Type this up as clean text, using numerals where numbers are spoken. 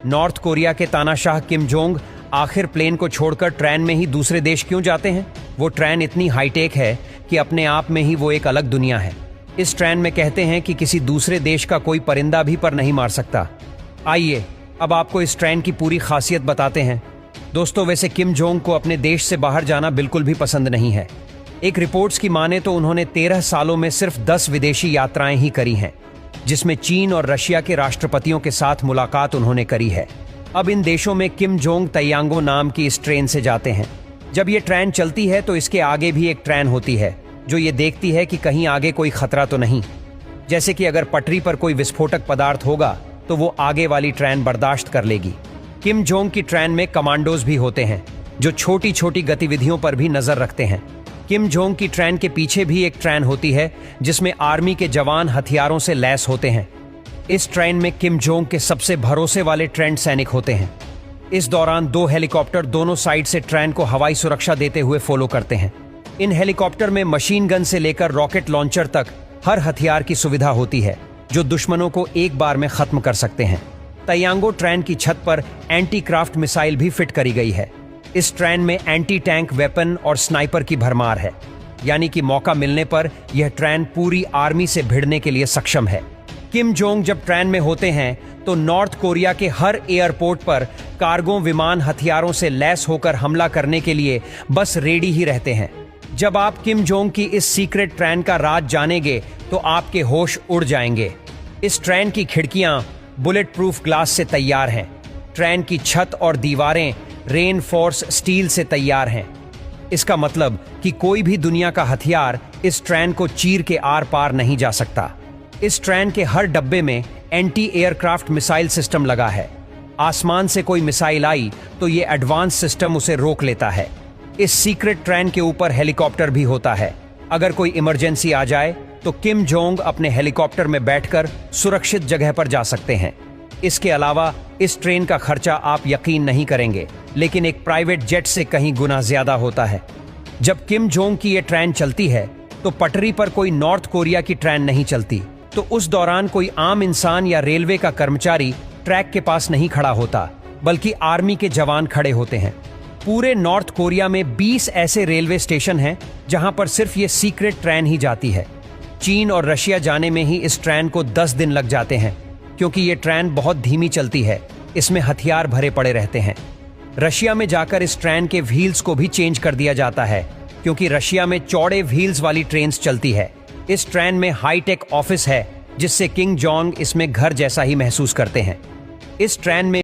North Korea के तानाशाह Kim Jong आखिर प्लेन को छोड़कर ट्रेन में ही दूसरे देश क्यों जाते हैं? वो ट्रेन इतनी हाईटेक है कि अपने आप में ही वो एक अलग दुनिया है। इस ट्रेन में कहते हैं कि किसी दूसरे देश का कोई परिंदा भी पर नहीं मार सकता। आइए अब आपको इस ट्रेन की पूरी खासियत बताते हैं। दोस्तों, वैसे किम जोंग को अपने देश से बाहर जाना बिल्कुल भी पसंद नहीं है। एक रिपोर्ट्स की माने तो उन्होंने 13 सालों में सिर्फ 10 विदेशी यात्राएं ही करी हैं, जिसमें चीन और रशिया के राष्ट्रपतियों के साथ मुलाकात उन्होंने करी है। अब इन देशों में किम जोंग तयांगो नाम की इस ट्रेन से जाते हैं। जब ये ट्रेन चलती है तो इसके आगे भी एक ट्रेन होती है जो ये देखती है कि कहीं आगे कोई खतरा तो नहीं। जैसे कि अगर पटरी पर कोई विस्फोटक पदार्थ होगा तो वो आगे वाली ट्रेन बर्दाश्त कर लेगी। किम जोंग की ट्रेन में कमांडोज भी होते हैं जो छोटी छोटी गतिविधियों पर भी नजर रखते हैं। किम जोंग की ट्रेन के पीछे भी एक ट्रेन होती है जिसमें आर्मी के जवान हथियारों से लैस होते हैं। इस ट्रेन में किम जोंग के सबसे भरोसे वाले ट्रेंड सैनिक होते हैं। इस दौरान 2 हेलीकॉप्टर दोनों साइड से ट्रेन को हवाई सुरक्षा देते हुए फॉलो करते हैं। इन हेलीकॉप्टर में मशीन गन से लेकर रॉकेट लॉन्चर तक हर हथियार की सुविधा होती है जो दुश्मनों को एक बार में खत्म कर सकते हैं। तयांगो ट्रेन की छत पर एंटी क्राफ्ट मिसाइल भी फिट करी गई है। इस ट्रेन में एंटी टैंक वेपन और स्नाइपर की भरमार है, यानी कि मौका मिलने पर यह ट्रेन पूरी आर्मी से भिड़ने के लिए सक्षम है। किम जोंग जब ट्रेन में होते हैं तो नॉर्थ कोरिया के हर एयरपोर्ट पर कार्गो विमान हथियारों से लैस होकर हमला करने के लिए बस रेडी ही रहते हैं। जब आप किम जोंग की इस सीक्रेट ट्रेन का राज जानेंगे तो आपके होश उड़ जाएंगे। इस ट्रेन की खिड़कियां बुलेट प्रूफ ग्लास से तैयार हैं। ट्रेन की छत और दीवारें रेनफोर्स स्टील से तैयार हैं। इसका मतलब कि कोई भी दुनिया का हथियार इस ट्रेन को चीर के आर पार नहीं जा सकता। इस ट्रेन के हर डब्बे में एंटी एयरक्राफ्ट मिसाइल सिस्टम लगा है। आसमान से कोई मिसाइल आई तो ये एडवांस सिस्टम उसे रोक लेता है। इस सीक्रेट ट्रेन के ऊपर हेलीकॉप्टर भी होता है। अगर कोई इमरजेंसी आ जाए तो किम जोंग अपने हेलीकॉप्टर में बैठकर सुरक्षित जगह पर जा सकते हैं। इसके अलावा इस ट्रेन का खर्चा आप यकीन नहीं करेंगे, लेकिन एक प्राइवेट जेट से कहीं गुना ज्यादा होता है। जब किम जोंग की ये ट्रेन चलती है तो पटरी पर कोई नॉर्थ कोरिया की ट्रेन नहीं चलती, तो उस दौरान कोई आम इंसान या रेलवे का कर्मचारी ट्रैक के पास नहीं खड़ा होता, बल्कि आर्मी के जवान खड़े होते हैं। पूरे नॉर्थ कोरिया में 20 ऐसे रेलवे स्टेशन हैं जहां पर सिर्फ ये सीक्रेट ट्रेन ही जाती है। चीन और रशिया जाने में ही इस ट्रेन को 10 दिन लग जाते हैं, क्योंकि ये ट्रेन बहुत धीमी चलती है। इसमें हथियार भरे पड़े रहते हैं। रशिया में जाकर इस ट्रेन के व्हील्स को भी चेंज कर दिया जाता है, क्योंकि रशिया में चौड़े व्हील्स वाली ट्रेन चलती है। इस ट्रेन में हाईटेक ऑफिस है जिससे किम जोंग इसमें घर जैसा ही महसूस करते हैं। इस ट्रेन में